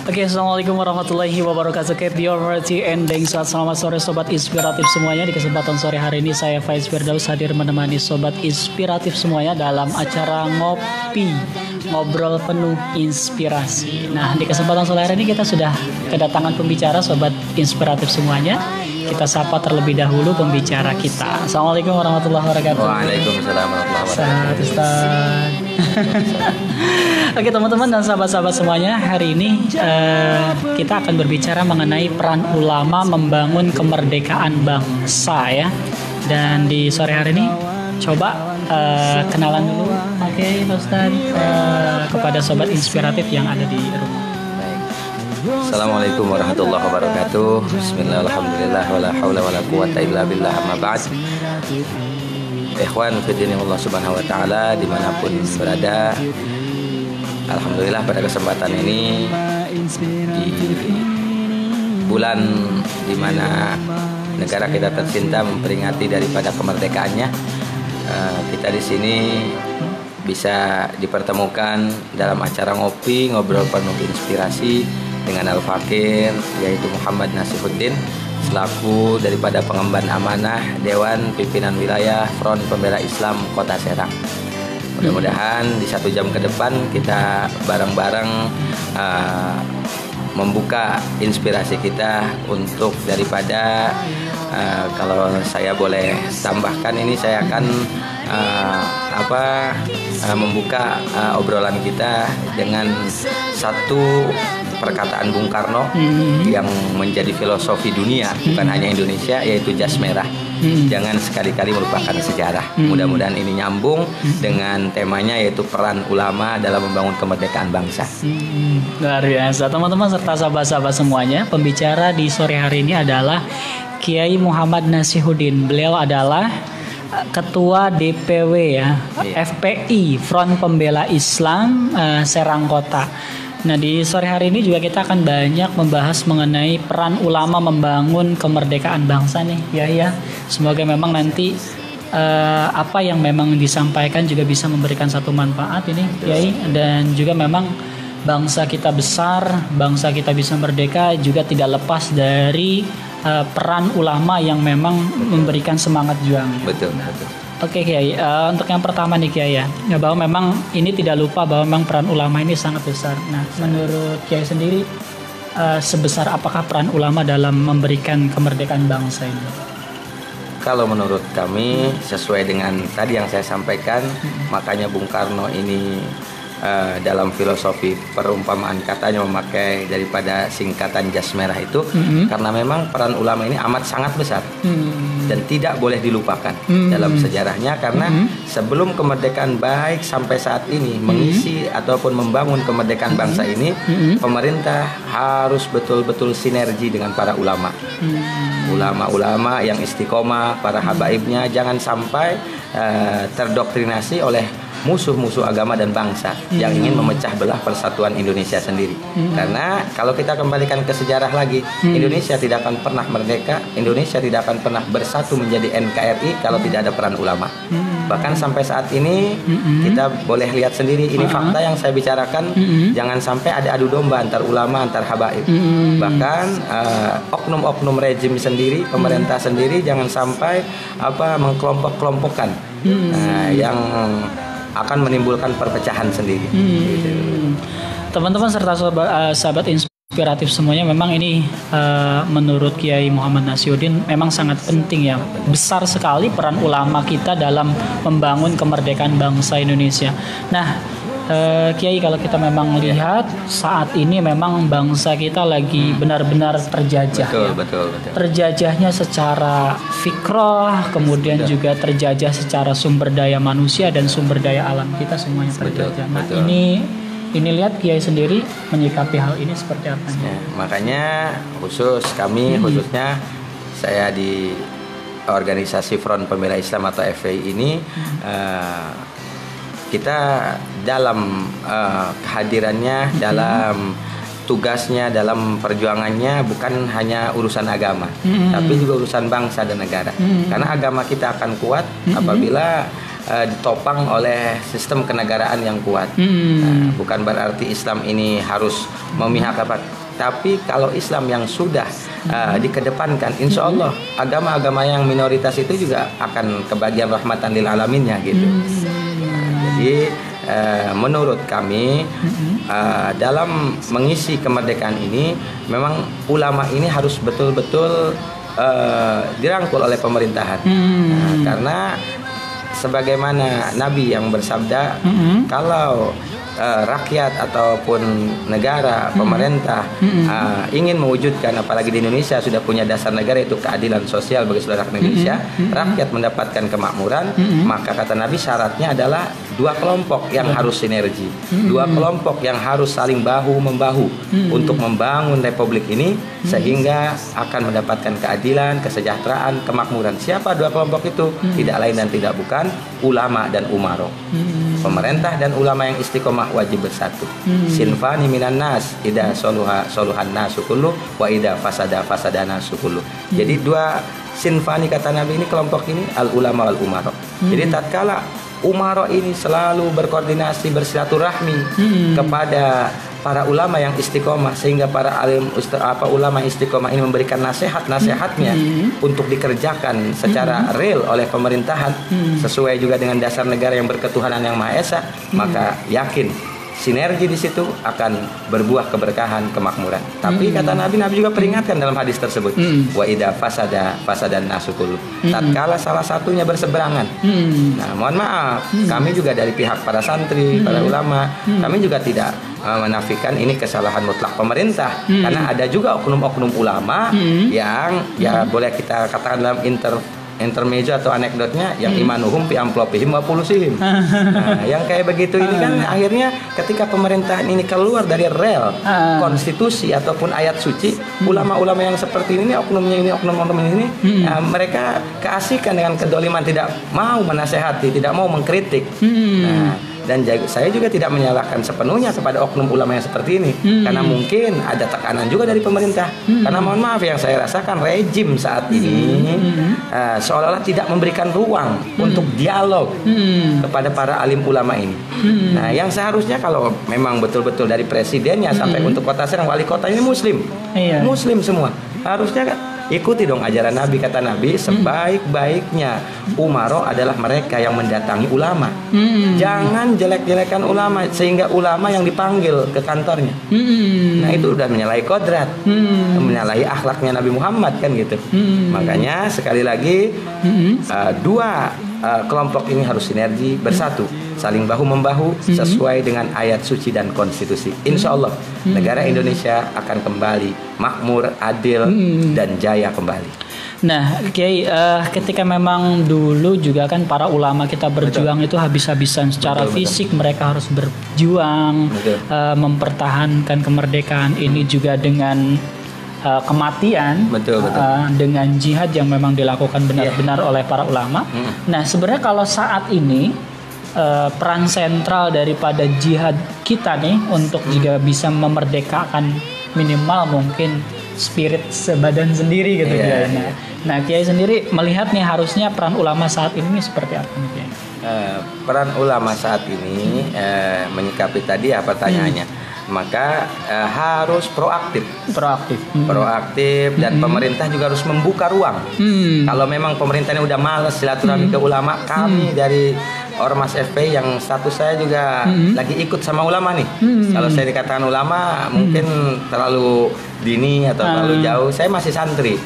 Oke, assalamualaikum warahmatullahi wabarakatuh. Keep your hearty ending. Selamat sore sobat inspiratif semuanya. Di kesempatan sore hari ini saya Faiz Firdaus hadir menemani sobat inspiratif semuanya dalam acara ngopi, ngobrol penuh inspirasi. Nah, di kesempatan sore hari ini kita sudah kedatangan pembicara sobat inspiratif semuanya. Kita sapa terlebih dahulu pembicara kita. Assalamualaikum warahmatullahi wabarakatuh. Waalaikumsalam warahmatullahi wabarakatuh. Ustaz. Oke teman-teman dan sahabat-sahabat semuanya, hari ini kita akan berbicara mengenai peran ulama membangun kemerdekaan bangsa ya. Dan di sore hari ini coba kenalan dulu, oke Ustaz, kepada sobat inspiratif yang ada di rumah. Assalamualaikum warahmatullahi wabarakatuh. Bismillah, alhamdulillah, wala hawla wala quwata illa billah, amma ba'd. Ikhwan fiddin Allah subhanahu wa ta'ala dimanapun berada, alhamdulillah pada kesempatan ini di bulan dimana negara kita tercinta memperingati daripada kemerdekaannya, kita di sini bisa dipertemukan dalam acara ngopi, ngobrol penuh inspirasi dengan Al-Fakir, yaitu Muhammad Nasihuddin, selaku daripada pengemban amanah Dewan Pimpinan Wilayah Front Pembela Islam Kota Serang. Mudah-mudahan di 1 jam ke depan kita bareng-bareng membuka inspirasi kita untuk daripada kalau saya boleh tambahkan, ini saya akan membuka obrolan kita dengan satu perkataan Bung Karno yang menjadi filosofi dunia, bukan hanya Indonesia, yaitu jas merah. Jangan sekali-kali melupakan sejarah. Mudah-mudahan ini nyambung dengan temanya, yaitu peran ulama dalam membangun kemerdekaan bangsa. Luar biasa teman-teman serta sahabat-sahabat semuanya. Pembicara di sore hari ini adalah Kiai Muhammad Nasihuddin. Beliau adalah Ketua DPW ya, FPI Front Pembela Islam Serang Kota. Nah, di sore hari ini juga kita akan banyak membahas mengenai peran ulama membangun kemerdekaan bangsa nih ya. Semoga memang nanti apa yang memang disampaikan juga bisa memberikan satu manfaat ini Kiai, dan juga memang bangsa kita besar, bangsa kita bisa merdeka juga tidak lepas dari peran ulama yang memang memberikan semangat juang. Betul. Oke Kiai, untuk yang pertama nih Kiai ya, bahwa memang ini tidak lupa bahwa memang peran ulama ini sangat besar. Nah, menurut Kiai sendiri, sebesar apakah peran ulama dalam memberikan kemerdekaan bangsa ini? Kalau menurut kami, sesuai dengan tadi yang saya sampaikan, makanya Bung Karno ini dalam filosofi perumpamaan katanya memakai daripada singkatan jas merah itu, karena memang peran ulama ini amat sangat besar dan tidak boleh dilupakan dalam sejarahnya, karena sebelum kemerdekaan baik sampai saat ini mengisi ataupun membangun kemerdekaan bangsa ini, pemerintah harus betul-betul sinergi dengan para ulama. Ulama-ulama yang istiqomah, para habaibnya, jangan sampai terdoktrinasi oleh musuh-musuh agama dan bangsa yang ingin memecah belah persatuan Indonesia sendiri. Karena kalau kita kembalikan ke sejarah lagi, Indonesia tidak akan pernah merdeka, Indonesia tidak akan pernah bersatu menjadi NKRI kalau tidak ada peran ulama. Bahkan sampai saat ini kita boleh lihat sendiri, ini fakta yang saya bicarakan, jangan sampai ada adu domba antar ulama, antar habaib. Bahkan oknum-oknum rejim sendiri, pemerintah sendiri jangan sampai mengkelompok-kelompokkan yang akan menimbulkan perpecahan sendiri. Teman-teman serta sahabat inspiratif semuanya, memang ini menurut Kiai Muhammad Nasihuddin memang sangat penting ya, besar sekali peran ulama kita dalam membangun kemerdekaan bangsa Indonesia. Nah, Kiai, kalau kita memang lihat saat ini memang bangsa kita lagi benar-benar terjajah. Betul. Terjajahnya secara fikrah, kemudian juga terjajah secara sumber daya manusia dan sumber daya alam kita semuanya terjajah. Nah, ini lihat Kiai sendiri menyikapi hal ini seperti apa? Ya, makanya khususnya saya di organisasi Front Pembela Islam atau FPI ini, kita dalam kehadirannya, dalam tugasnya, dalam perjuangannya bukan hanya urusan agama, tapi juga urusan bangsa dan negara. Karena agama kita akan kuat apabila ditopang oleh sistem kenegaraan yang kuat. Nah, bukan berarti Islam ini harus memihak apa, tapi kalau Islam yang sudah dikedepankan, insya Allah agama-agama yang minoritas itu juga akan kebagian rahmatan lil alaminnya gitu. Jadi menurut kami dalam mengisi kemerdekaan ini memang ulama ini harus betul-betul dirangkul oleh pemerintahan. Karena sebagaimana Nabi yang bersabda, kalau rakyat ataupun negara, pemerintah ingin mewujudkan, apalagi di Indonesia sudah punya dasar negara yaitu keadilan sosial bagi seluruh rakyat Indonesia, rakyat mendapatkan kemakmuran, maka kata Nabi syaratnya adalah dua kelompok yang harus sinergi, dua kelompok yang harus saling bahu-membahu untuk membangun republik ini sehingga akan mendapatkan keadilan, kesejahteraan, kemakmuran. Siapa dua kelompok itu? Tidak lain dan tidak bukan ulama dan umaro. Pemerintah dan ulama yang istiqomah wajib bersatu. Sinfani minan nas, ida soluhan nasu kullu wa ida fasada nasu kullu. Jadi dua sinfani kata Nabi ini, kelompok ini al ulama wal umaro. Jadi tatkala umaro ini selalu berkoordinasi, bersilaturahmi kepada para ulama yang istiqomah, sehingga para ulama istiqomah ini memberikan nasihatnya untuk dikerjakan secara real oleh pemerintahan sesuai juga dengan dasar negara yang berketuhanan yang Maha Esa, maka yakin sinergi di situ akan berbuah keberkahan, kemakmuran. Tapi kata Nabi juga peringatkan dalam hadis tersebut, wa idza fasada nasu kullu. Tatkala salah satunya berseberangan. Nah, mohon maaf, kami juga dari pihak para santri, para ulama, kami juga tidak menafikan ini kesalahan mutlak pemerintah, karena ada juga oknum-oknum ulama yang ya boleh kita katakan dalam intermezzo atau anekdotnya yang imanuhum fi amplopihim wa pulusihim. Nah, yang kayak begitu ini kan akhirnya ketika pemerintahan ini keluar dari rel konstitusi ataupun ayat suci, ulama-ulama yang seperti ini, oknumnya ini, oknum-oknum ini, mereka keasikan dengan kedoliman, tidak mau menasehati, tidak mau mengkritik. Nah, dan saya juga tidak menyalahkan sepenuhnya kepada oknum ulama yang seperti ini, karena mungkin ada tekanan juga dari pemerintah. Karena mohon maaf, yang saya rasakan rejim saat ini seolah-olah tidak memberikan ruang untuk dialog kepada para alim ulama ini. Nah, yang seharusnya kalau memang betul-betul dari presidennya sampai untuk kota Serang, wali kota ini muslim, muslim semua, harusnya ikuti dong ajaran Nabi. Kata Nabi, sebaik-baiknya umaro adalah mereka yang mendatangi ulama. Jangan jelek-jelekan ulama sehingga ulama yang dipanggil ke kantornya. Nah, itu udah menyalahi kodrat, menyalahi akhlaknya Nabi Muhammad kan gitu. Makanya sekali lagi dua kelompok ini harus sinergi, bersatu, saling bahu-membahu sesuai dengan ayat suci dan konstitusi. Insya Allah negara Indonesia akan kembali makmur, adil, dan jaya kembali. Nah, Kiai, ketika memang dulu juga kan para ulama kita berjuang itu habis-habisan secara fisik, mereka harus berjuang mempertahankan kemerdekaan ini juga dengan kematian, dengan jihad yang memang dilakukan benar-benar oleh para ulama. Nah, sebenarnya kalau saat ini peran sentral daripada jihad kita nih untuk juga bisa memerdekakan minimal mungkin spirit sebadan sendiri gitu ya. Nah, Kiai sendiri melihat nih harusnya peran ulama saat ini seperti apa nih, Kiai? Peran ulama saat ini menyikapi tadi apa pertanyaannya? Maka harus proaktif dan pemerintah juga harus membuka ruang. Kalau memang pemerintahnya udah malas silaturahmi ke ulama, kami dari Ormas FPI yang status saya juga lagi ikut sama ulama nih. Kalau saya dikatakan ulama mungkin terlalu dini atau terlalu jauh, saya masih santri.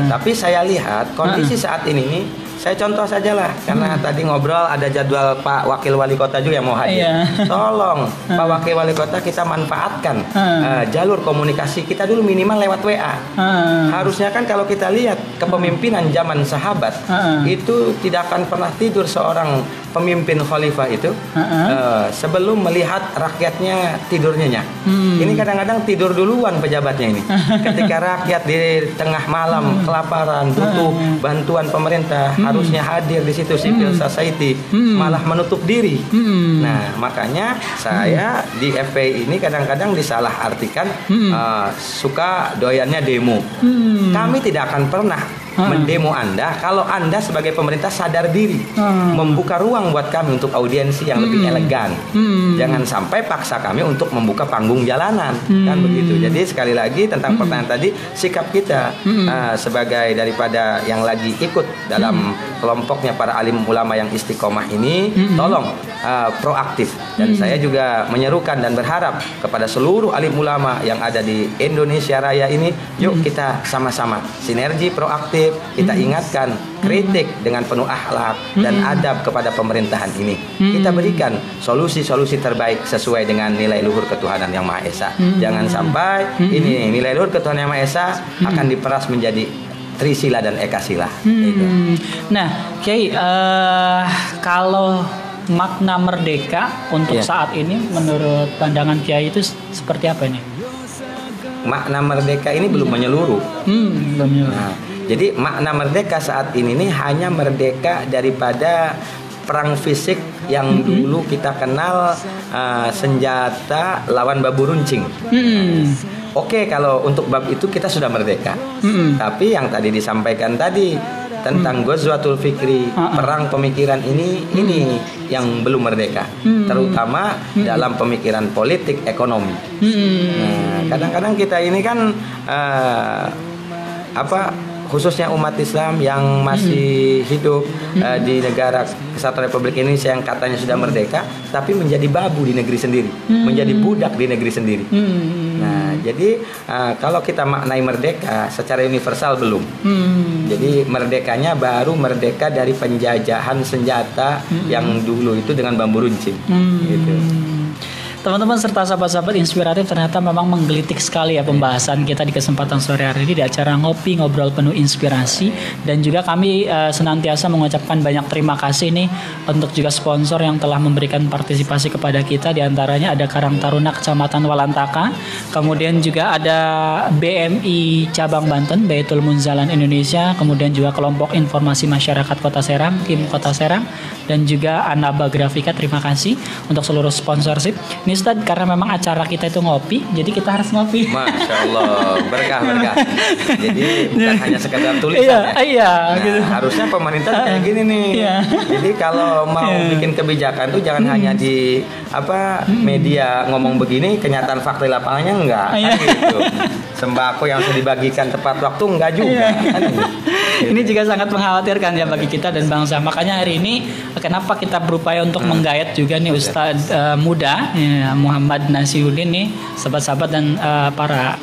Tapi saya lihat kondisi saat ini nih, saya contoh saja lah, karena tadi ngobrol ada jadwal Pak Wakil Wali Kota juga yang mau hadir. Tolong Pak Wakil Wali Kota, kita manfaatkan jalur komunikasi kita dulu minimal lewat WA. Harusnya kan kalau kita lihat kepemimpinan zaman sahabat itu tidak akan pernah tidur seorang pemimpin khalifah itu sebelum melihat rakyatnya tidur nyenyak. Ini kadang-kadang tidur duluan pejabatnya ini. Ketika rakyat di tengah malam kelaparan butuh bantuan pemerintah, harusnya hadir di situ civil society, malah menutup diri. Nah, makanya saya di FPI ini kadang-kadang disalahartikan suka doyannya demo. Kami tidak akan pernah mendemo Anda kalau Anda sebagai pemerintah sadar diri, membuka ruang buat kami untuk audiensi yang lebih elegan. Jangan sampai paksa kami untuk membuka panggung jalanan, kan begitu. Jadi sekali lagi tentang pertanyaan tadi, sikap kita sebagai daripada yang lagi ikut dalam kelompoknya para alim ulama yang istiqomah ini, tolong proaktif. Dan saya juga menyerukan dan berharap kepada seluruh alim ulama yang ada di Indonesia Raya ini, yuk kita sama-sama sinergi proaktif, kita ingatkan, kritik dengan penuh akhlak dan adab kepada pemerintahan ini. Kita berikan solusi-solusi terbaik sesuai dengan nilai luhur ketuhanan yang Maha Esa. Jangan sampai ini nilai luhur ketuhanan yang Maha Esa akan diperas menjadi Trisila dan Ekasila. Nah, Kiai, kalau makna merdeka untuk saat ini menurut pandangan Kiai itu seperti apa ini? Makna merdeka ini belum menyeluruh. Belum menyeluruh. Nah, jadi makna merdeka saat ini hanya merdeka daripada perang fisik yang dulu kita kenal, senjata lawan babu runcing. Oke, kalau untuk bab itu kita sudah merdeka. Tapi yang tadi disampaikan tadi tentang Ghazwatul Fikri, perang pemikiran ini yang belum merdeka, terutama dalam pemikiran politik ekonomi. Nah, kadang-kadang kita ini kan khususnya umat Islam yang masih hidup di negara Kesatuan Republik Indonesia yang katanya sudah merdeka, tapi menjadi babu di negeri sendiri, menjadi budak di negeri sendiri. Nah, jadi kalau kita maknai merdeka secara universal belum. Jadi merdekanya baru merdeka dari penjajahan senjata yang dulu itu dengan bambu runcing. Gitu. Teman-teman serta sahabat-sahabat inspiratif, ternyata memang menggelitik sekali ya pembahasan kita di kesempatan sore hari ini di acara Ngopi Ngobrol Penuh Inspirasi. Dan juga kami senantiasa mengucapkan banyak terima kasih nih untuk juga sponsor yang telah memberikan partisipasi kepada kita. Di antaranya ada Karang Taruna Kecamatan Walantaka, kemudian juga ada BMI Cabang Banten, Baitul Munzalan Indonesia, kemudian juga Kelompok Informasi Masyarakat Kota Serang, KIM Kota Serang, dan juga Anaba Grafika. Terima kasih untuk seluruh sponsorship. Ini Ustadz, karena memang acara kita itu ngopi, jadi kita harus ngopi. Masya Allah, berkah. Jadi bukan hanya sekedar tulisan gitu. Harusnya pemerintah kayak gini nih. Jadi kalau mau bikin kebijakan tuh jangan hanya di media ngomong begini, kenyataan fakta lapangannya enggak. Kan gitu. Sembako yang sudah dibagikan tepat waktu enggak juga. Kan gitu. Ini juga sangat mengkhawatirkan ya bagi kita dan bangsa. Makanya hari ini kenapa kita berupaya untuk menggayat juga nih Ustadz muda Muhammad Nasihuddin nih, sahabat-sahabat dan para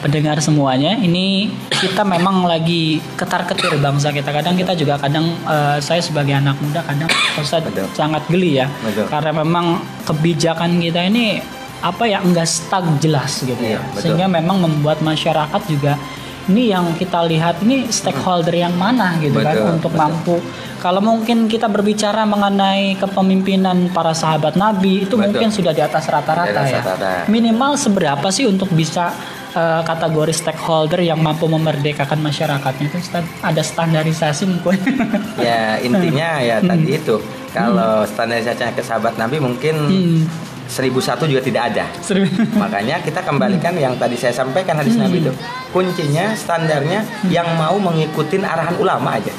pendengar semuanya. Ini kita memang lagi ketar-ketir bangsa kita. Kadang kita juga saya sebagai anak muda kadang Ustadz sangat geli ya. Karena memang kebijakan kita ini enggak stuck jelas gitu ya. Sehingga memang membuat masyarakat juga ini yang kita lihat ini stakeholder yang mana gitu kan untuk mampu. Kalau mungkin kita berbicara mengenai kepemimpinan para sahabat Nabi itu mungkin sudah di atas rata-rata ya. Minimal seberapa sih untuk bisa kategori stakeholder yang mampu memerdekakan masyarakatnya itu ada standarisasi mungkin. Ya intinya ya tadi itu. Kalau standarisasinya ke sahabat Nabi mungkin 1001 juga tidak ada. Makanya kita kembalikan yang tadi saya sampaikan hadis Nabi itu. Kuncinya, standarnya yang mau mengikuti arahan ulama aja.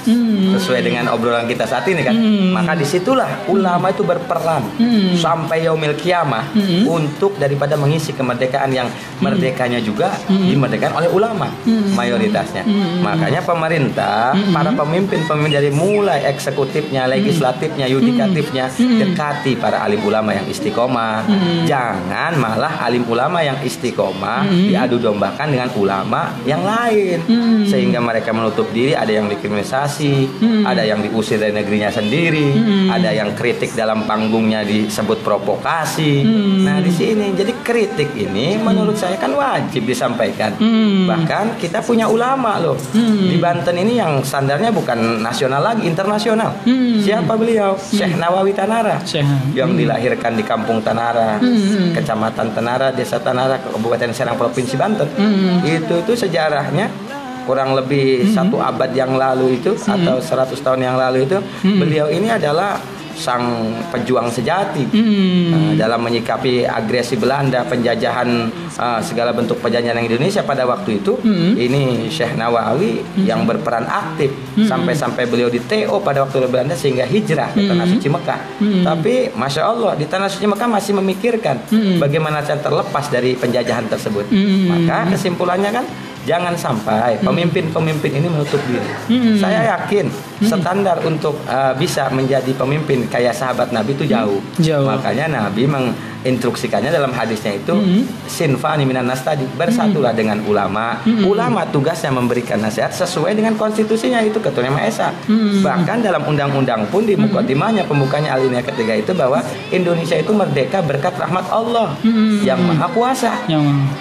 Sesuai dengan obrolan kita saat ini kan. Maka disitulah ulama itu berperan sampai yaumil kiamah untuk daripada mengisi kemerdekaan yang merdekanya juga dimerdekakan oleh ulama mayoritasnya. Makanya pemerintah, para pemimpin dari mulai eksekutifnya, legislatifnya, yudikatifnya dekati para alim ulama yang istiqomah. Jangan malah alim ulama yang istiqomah diadu dombakan dengan ulama yang lain, sehingga mereka menutup diri. Ada yang dikriminalisasi, ada yang diusir dari negerinya sendiri, ada yang kritik dalam panggungnya disebut provokasi. Nah di sini jadi kritik ini menurut saya kan wajib disampaikan. Bahkan kita punya ulama loh di Banten ini yang standarnya bukan nasional lagi, internasional. Siapa beliau? Syekh Nawawi Tanara yang dilahirkan di Kampung Tanara, Kecamatan Tanara, Desa Tanara, Kabupaten Serang, Provinsi Banten. Itu sejarahnya kurang lebih 1 abad yang lalu itu atau 100 tahun yang lalu itu beliau ini adalah sang pejuang sejati dalam menyikapi agresi Belanda, penjajahan segala bentuk penjajahan Indonesia pada waktu itu. Ini Syekh Nawawi yang berperan aktif sampai beliau di TO pada waktu Belanda sehingga hijrah ke Tanah Suci Mekah. Tapi Masya Allah di Tanah Suci Mekah masih memikirkan bagaimana cara terlepas dari penjajahan tersebut. Maka kesimpulannya kan, jangan sampai pemimpin-pemimpin ini menutup diri. Saya yakin standar untuk bisa menjadi pemimpin kayak sahabat Nabi itu jauh. Makanya Nabi menginstruksikannya dalam hadisnya itu sinfani minan nas tadi, bersatulah dengan ulama. Ulama tugasnya memberikan nasihat sesuai dengan konstitusinya, itu Ketua Maha Esa. Bahkan dalam undang-undang pun di mukadimahnya pembukanya alinea ketiga itu bahwa Indonesia itu merdeka berkat rahmat Allah yang Maha Kuasa.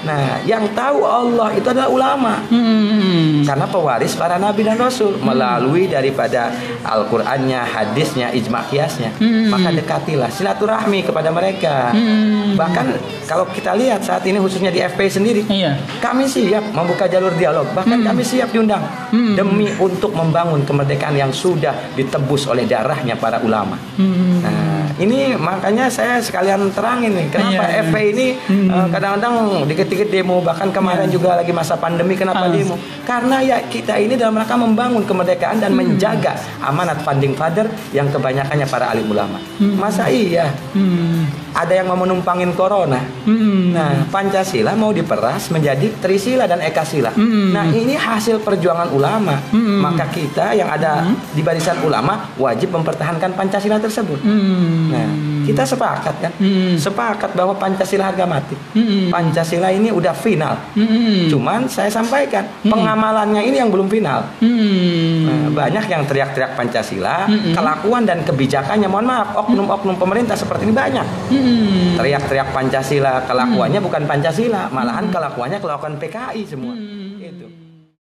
Nah, yang tahu Allah itu adalah ulama. Karena pewaris para nabi dan rasul melalui daripada Al-Qur'annya, hadisnya, ijma' qiyasnya. Maka dekatilah, silaturahmi kepada mereka. Bahkan kalau kita lihat saat ini khususnya di FPI sendiri, kami siap membuka jalur dialog. Bahkan kami siap diundang demi untuk membangun kemerdekaan yang sudah ditebus oleh darahnya para ulama. Nah, ini makanya saya sekalian terangin nih kenapa FPI ini kadang-kadang dikit-dikit demo, bahkan kemarin juga lagi masa pandemi kenapa demo? Karena ya kita ini dalam rangka membangun kemerdekaan dan menjaga amanat founding father yang kebanyakannya para alim ulama. Masa iya ada yang mau menumpangin corona? Nah, Pancasila mau diperas menjadi Trisila dan Ekasila. Nah, ini hasil perjuangan ulama. Maka kita yang ada di barisan ulama wajib mempertahankan Pancasila tersebut. Nah, kita sepakat kan? Sepakat bahwa Pancasila harga mati. Pancasila ini udah final. Cuman saya sampaikan pengamalannya ini yang belum final. Nah, banyak yang teriak-teriak Pancasila, kelakuan dan kebijakannya, mohon maaf, oknum-oknum pemerintah seperti ini banyak. Teriak-teriak Pancasila, kelakuannya bukan Pancasila, malahan kelakuannya kelakuan PKI semua.